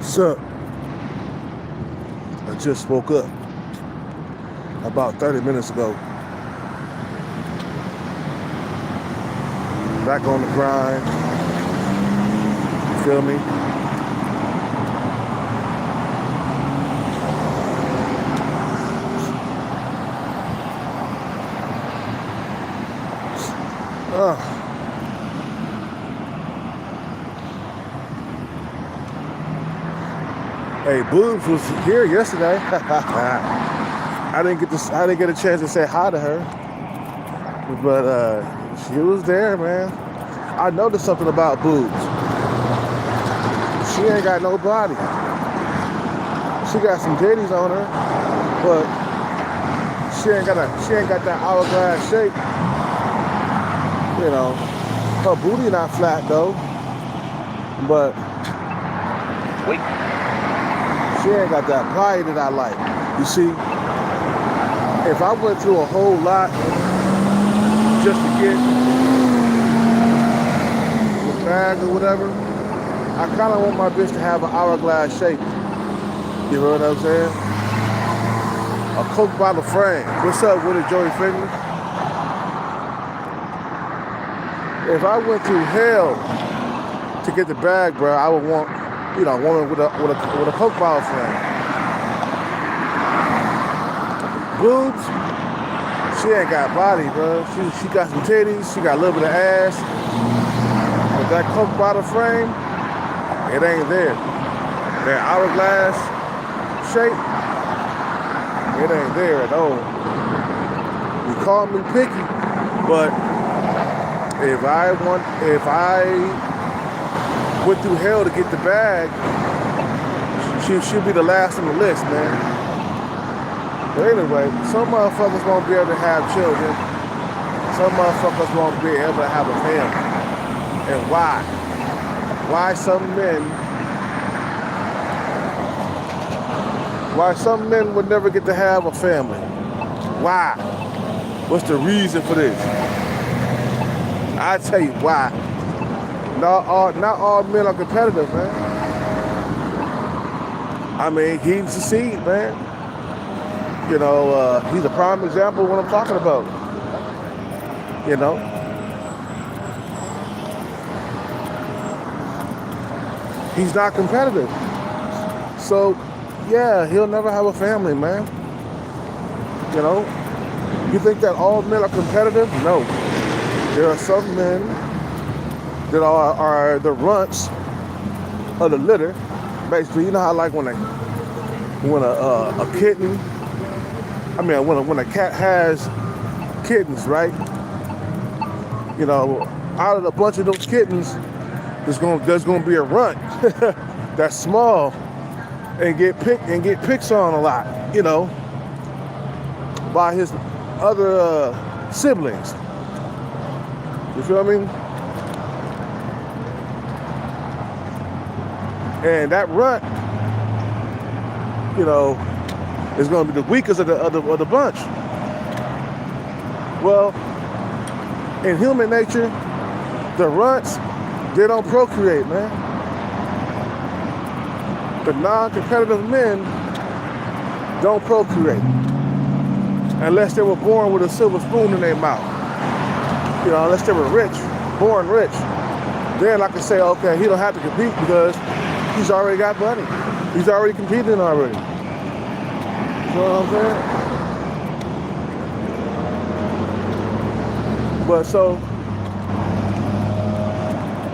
So, I just woke up about 30 minutes ago. Back on the grind. You feel me? Hey, Boobs was here yesterday. I didn't get a chance to say hi to her, but she was there, man. I noticed something about Boobs. She ain't got no body. She got some titties on her, but she ain't got that hourglass shape. You know, her booty not flat though, but Wait. she ain't got that body that I like. You see, if I went through a whole lot just to get the bag or whatever, I kind of want my bitch to have an hourglass shape. You know what I'm saying? A Coke bottle frame. What's up with it, Joey Finger? If I went through hell to get the bag, bro, I would want, a woman with a Coke bottle frame. Boobs, she ain't got body, bro. She got some titties, she got a little bit of ass. But that Coke bottle frame, it ain't there. That hourglass shape, it ain't there at all. You call me picky, but if I went through hell to get the bag, she'll be the last on the list, man. But anyway, some motherfuckers won't be able to have children. Some motherfuckers won't be able to have a family. And why? Why some men would never get to have a family? Why? What's the reason for this? I tell you why. Not all men are competitive, man. I mean, he's a seed, man. You know, he's a prime example of what I'm talking about. You know? He's not competitive. So, yeah, he'll never have a family, man. You know? You think that all men are competitive? No. There are some men that are the runts of the litter. Basically, you know how like when a kitten, when a cat has kittens, right? You know, out of the bunch of those kittens, there's gonna be a runt that's small and get picked on a lot, you know, by his other siblings. You feel me? And that runt, you know, is going to be the weakest of the bunch. Well, in human nature, the runts, they don't procreate, man. The non-competitive men don't procreate unless they were born with a silver spoon in their mouth. You know, unless they were rich, born rich. Then I can say, okay, he don't have to compete because he's already got money. He's already competing already. You know what I'm saying? But so,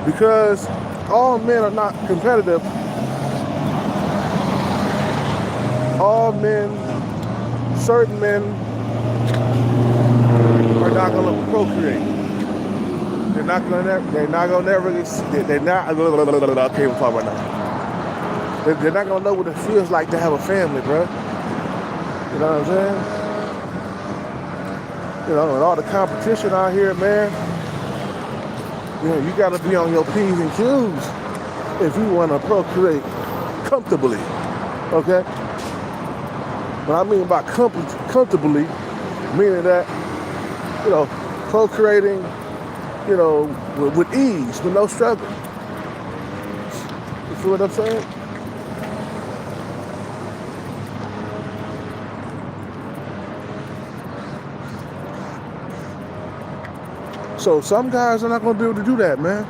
because all men are not competitive, all men, certain men are not gonna procreate. They're not gonna never, I can't even talk right now. They're not gonna know what it feels like to have a family, bro. You know what I'm saying? You know, and all the competition out here, man, you know, you gotta be on your P's and Q's if you wanna procreate comfortably, okay? What I mean by comfortably, meaning that, you know, procreating, you know, with ease, with no struggle. You see what I'm saying? So some guys are not gonna be able to do that, man.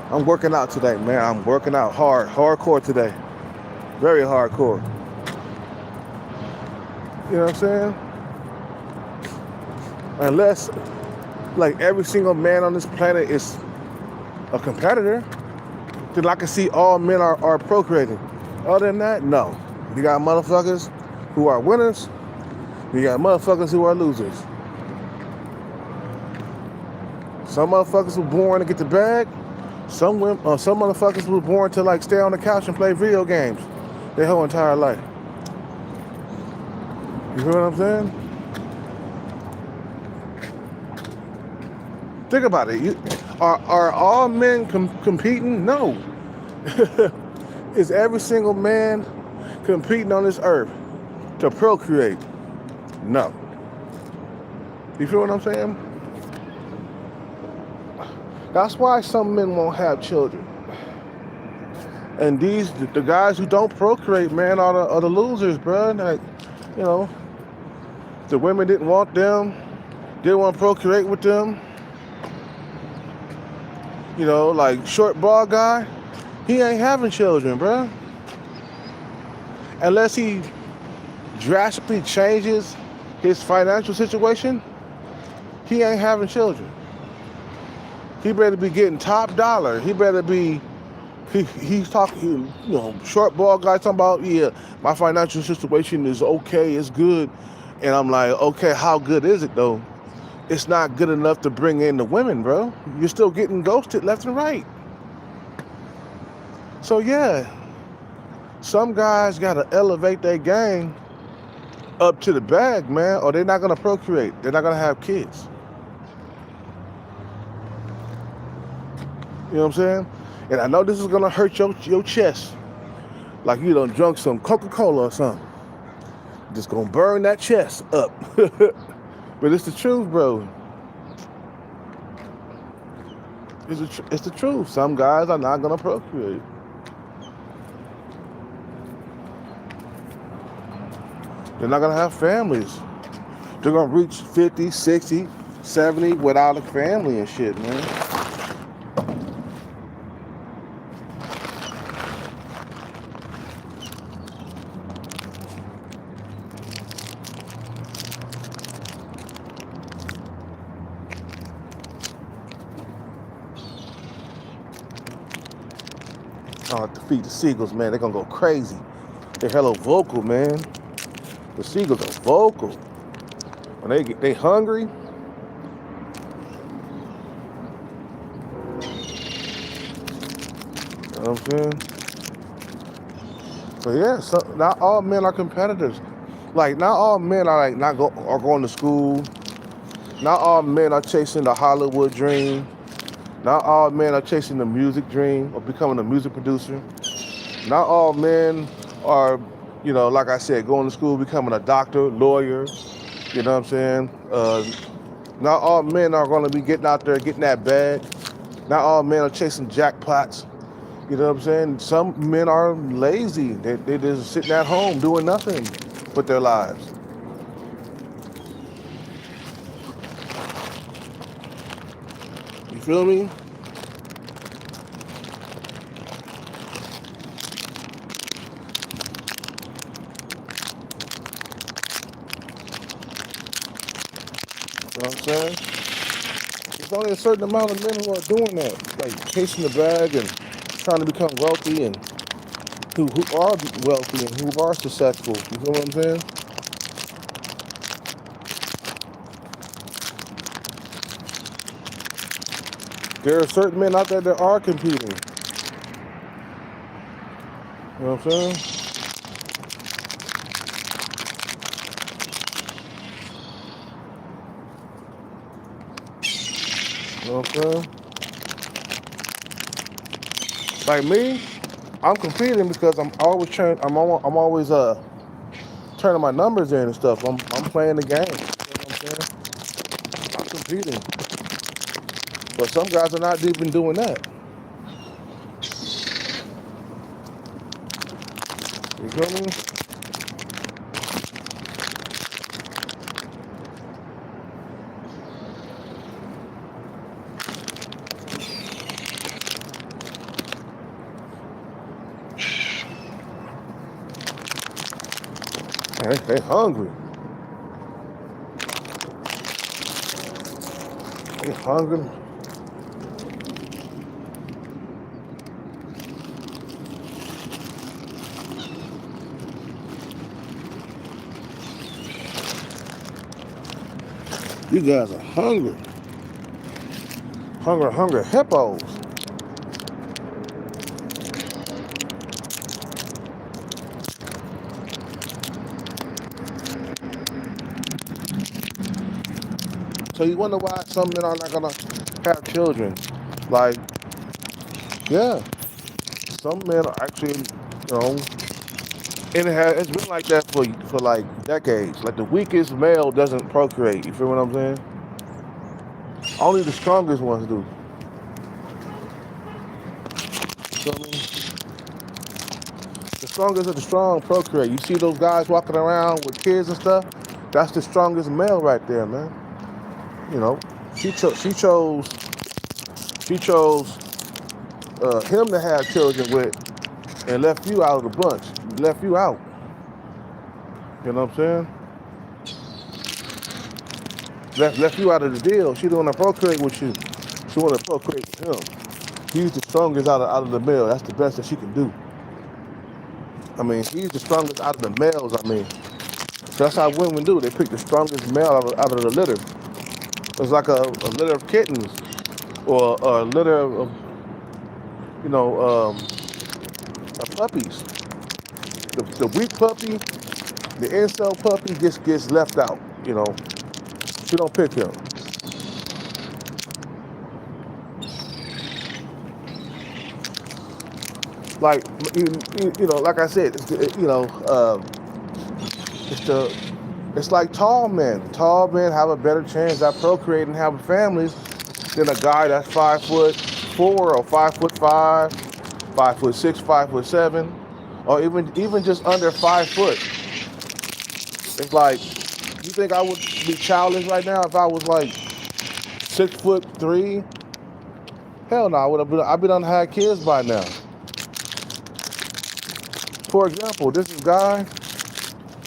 I'm working out today, man. I'm working out hardcore today. Very hardcore. You know what I'm saying? Unless, like, every single man on this planet is a competitor, then I can see all men are procreating. Other than that, no. You got motherfuckers who are winners. You got motherfuckers who are losers. Some motherfuckers were born to get the bag. Some motherfuckers were born to, like, stay on the couch and play video games their whole entire life. You feel what I'm saying? Think about it. Are all men competing? No. Is every single man competing on this earth to procreate? No. You feel what I'm saying? That's why some men won't have children. And the guys who don't procreate, man, are the losers, bro. Like, you know, the women didn't want them, didn't want to procreate with them. You know, like short bald guy, he ain't having children, bro. Unless he drastically changes his financial situation, he ain't having children. He better be getting top dollar. He better be, he's talking, you know, short bald guy talking about, yeah, my financial situation is okay, it's good. And I'm like, okay, how good is it though? It's not good enough to bring in the women, bro. You're still getting ghosted left and right. So yeah, some guys gotta elevate their game up to the bag, man, or they're not gonna procreate. They're not gonna have kids. You know what I'm saying? And I know this is gonna hurt your chest. Like you done drunk some Coca-Cola or something. Just gonna burn that chest up. But it's the truth, bro. It's the truth. Some guys are not gonna procreate. They're not gonna have families. They're gonna reach 50, 60, 70 without a family and shit, man. I have to feed the seagulls, man. They're gonna go crazy. They're hella vocal, man. The seagulls are vocal. When they hungry. You know what I'm saying? So yeah, not all men are competitors. Like not all men are like are going to school. Not all men are chasing the Hollywood dream. Not all men are chasing the music dream or becoming a music producer. Not all men are, you know, like I said, going to school, becoming a doctor, lawyer. You know what I'm saying? Not all men are going to be getting out there, getting that bag. Not all men are chasing jackpots. You know what I'm saying? Some men are lazy. They just sitting at home doing nothing with their lives. You feel me? You know what I'm saying? There's only a certain amount of men who are doing that, like chasing the bag and trying to become wealthy and who are wealthy and who are successful. You feel what I'm saying? There are certain men out there that are competing. You know what I'm saying? You know what I'm saying? Like me, I'm competing because I'm always turning my numbers in and stuff. I'm playing the game. You know what I'm saying? I'm competing. But some guys are not even doing that. You feel me? They hungry. They hungry. You guys are hungry. Hungry hippos. So you wonder why some men are not gonna have children? Like, yeah, some men are actually, and it's been like that for like decades. Like the weakest male doesn't procreate. You feel what I'm saying? Only the strongest ones do. You know what I mean? The strongest of the strong procreate. You see those guys walking around with kids and stuff? That's the strongest male right there, man. You know, she chose him to have children with, and left you out of the bunch. Left you out. You know what I'm saying? Left you out of the deal. She don't want to procreate with you. She want to procreate with him. He's the strongest out of the male. That's the best that she can do. I mean, he's the strongest out of the males. I mean, so that's how women do. They pick the strongest male out of the litter. It's like a litter of kittens, or a litter of you know of puppies. The weak puppy, the incel puppy gets left out. You know, she don't pick him. Like like I said, it's like tall men. Tall men have a better chance at procreating and having families than a guy that's 5'4" or 5'5", 5'6", 5'7", or even just under 5 foot. It's like, you think I would be childish right now if I was like 6'3"? Hell no, I'd be done had kids by now. For example, this is guy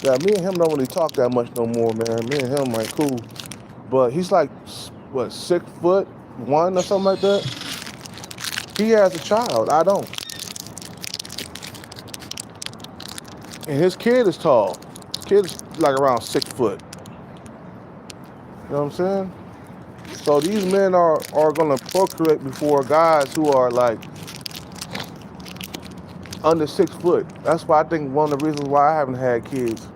that me and him don't really talk that much no more, man. Me and him ain't cool, but he's like, what, 6'1" or something like that. He has a child. I don't. And his kid is tall. His kid is like around 6 foot. You know what I'm saying? So these men are gonna procreate before guys who are like under 6 foot. That's why I think one of the reasons why I haven't had kids.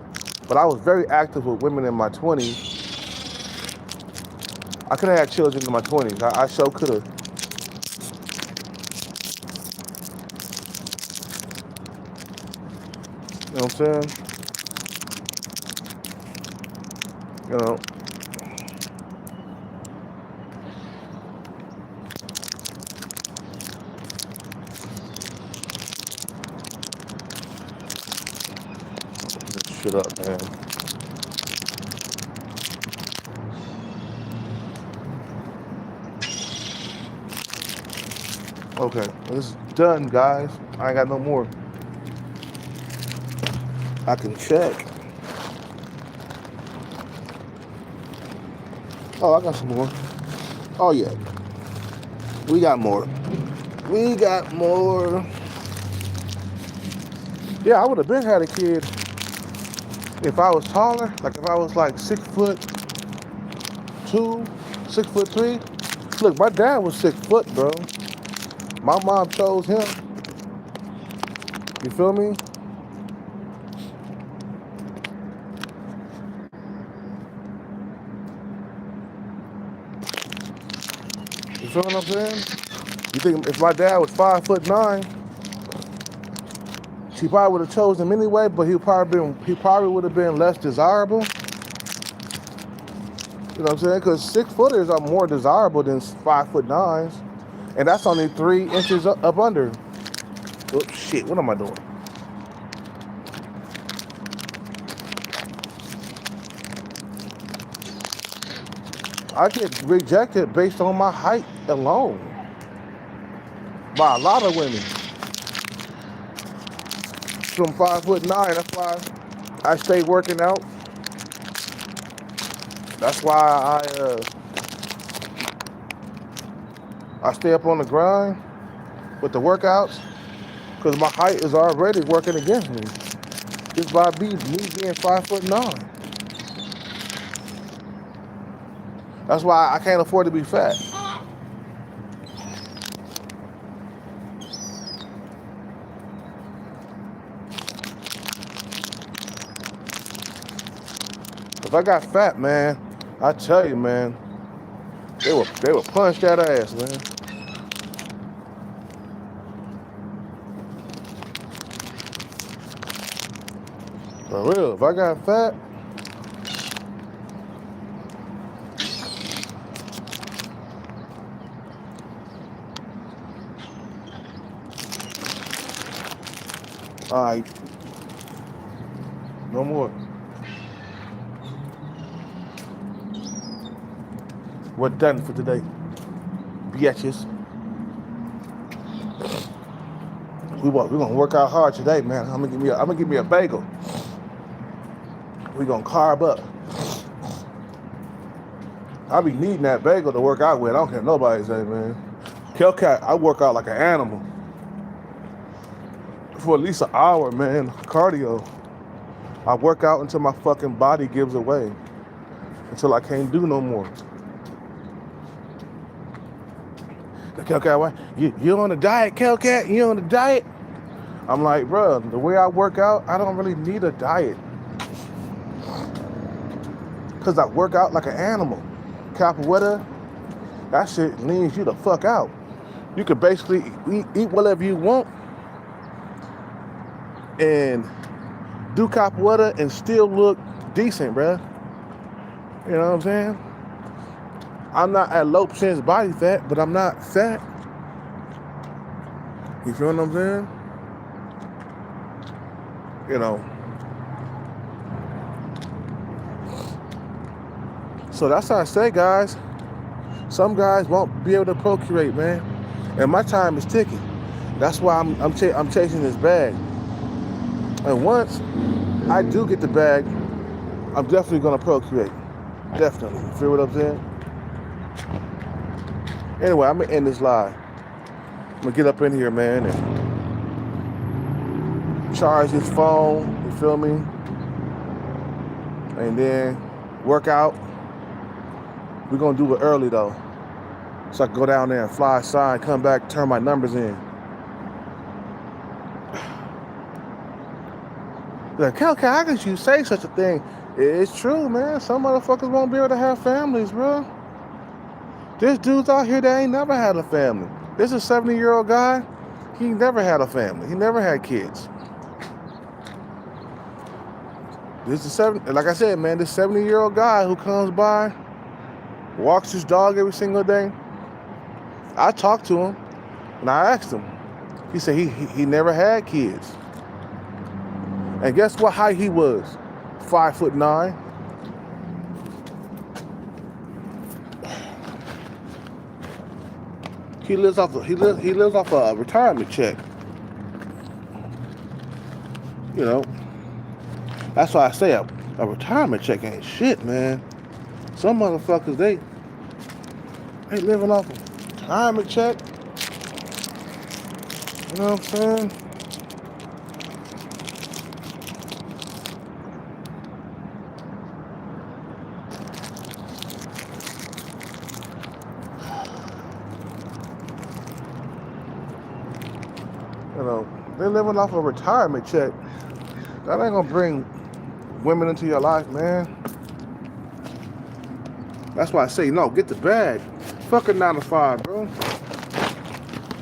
But I was very active with women in my 20s. I could have had children in my 20s. I sure could have. You know what I'm saying? You know. Shut up, man. Okay, this is done, guys. I ain't got no more. I can check. Oh, I got some more. Oh, yeah. We got more. We got more. Yeah, I would have been had a kid if I was taller. Like if I was like 6'2", 6'3". Look, my dad was 6 foot, bro. My mom chose him. You feel me? You feel what I'm saying? You think if my dad was 5'9", she probably would have chosen him anyway, but he probably would have been less desirable. You know what I'm saying? Because 6 footers are more desirable than 5'9", and that's only 3 inches up under. Oops, shit! What am I doing? I get rejected based on my height alone by a lot of women. From 5'9", that's why I stay working out. That's why I stay up on the grind with the workouts, because my height is already working against me. Just by me being 5'9". That's why I can't afford to be fat. If I got fat, man, I tell you, man, they would punch that ass, man. For real, if I got fat, all right, no more. We're done for today, bitches. We're gonna work out hard today, man. I'm gonna give me a bagel. We're gonna carb up. I be needing that bagel to work out with. I don't care what nobody say, man. Hellcat, I work out like an animal for at least an hour, man. Cardio. I work out until my fucking body gives away, until I can't do no more. Hellcat, what? You on a diet, Hellcat? You on a diet? I'm like, bro, the way I work out, I don't really need a diet, because I work out like an animal. Capoeira, that shit leans you the fuck out. You can basically eat whatever you want and do capoeira and still look decent, bruh. You know what I'm saying? I'm not at low percentage body fat, but I'm not fat. You feel what I'm saying? You know. So that's how I say, guys. Some guys won't be able to procreate, man, and my time is ticking. That's why I'm chasing this bag. And once I do get the bag, I'm definitely gonna procreate. Definitely. You feel what I'm saying? Anyway, I'm gonna end this live. I'm gonna get up in here, man, and charge this phone. You feel me? And then work out. We're gonna do it early though, so I can go down there and fly a sign, come back, turn my numbers in. Like, how could you say such a thing? It's true, man. Some motherfuckers won't be able to have families, bro. There's dudes out here that ain't never had a family. There's a 70-year-old guy. He never had a family. He never had kids. Like I said, man, this 70-year-old guy who comes by, walks his dog every single day. I talked to him and I asked him. He said he never had kids. And guess what height he was? 5'9". He lives off a retirement check. You know, that's why I say a retirement check ain't shit, man. Some motherfuckers, they living off a retirement check. You know what I'm saying? You know, they living off a retirement check. That ain't gonna bring women into your life, man. That's why I say, no, get the bag. Fuck a 9 to 5, bro.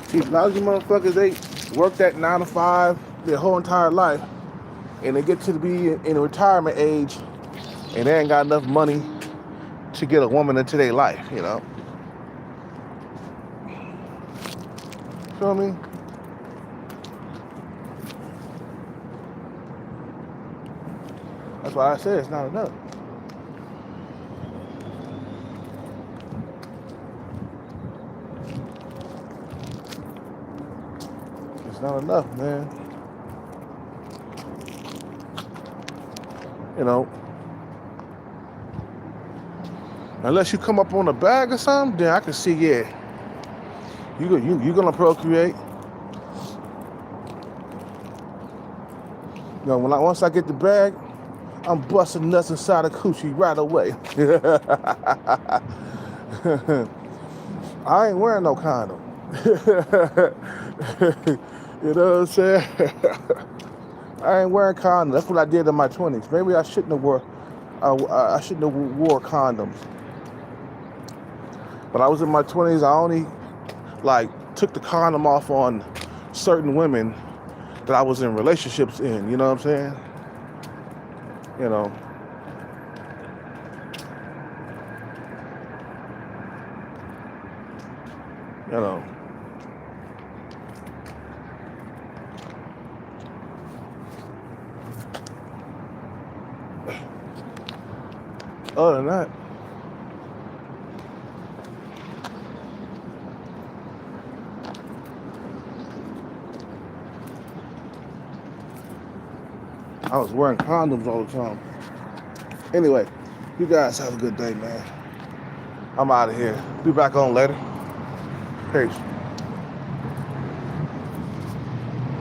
See, a lot of you motherfuckers, they work that 9 to 5 their whole entire life, and they get to be in a retirement age, and they ain't got enough money to get a woman into their life, you know? Feel me? That's why I said it's not enough. It's not enough, man. You know, unless you come up on a bag or something, then I can see, yeah, you gonna procreate. You know, once I get the bag, I'm busting nuts inside of coochie right away. I ain't wearing no condom. You know what I'm saying? I ain't wearing condoms. That's what I did in my 20s. Maybe I shouldn't have wore condoms. But I was in my 20s. I only took the condom off on certain women that I was in relationships in. You know what I'm saying? You know. You know. Other than that, I was wearing condoms all the time. Anyway, you guys have a good day, man. I'm out of here. Be back on later. Peace.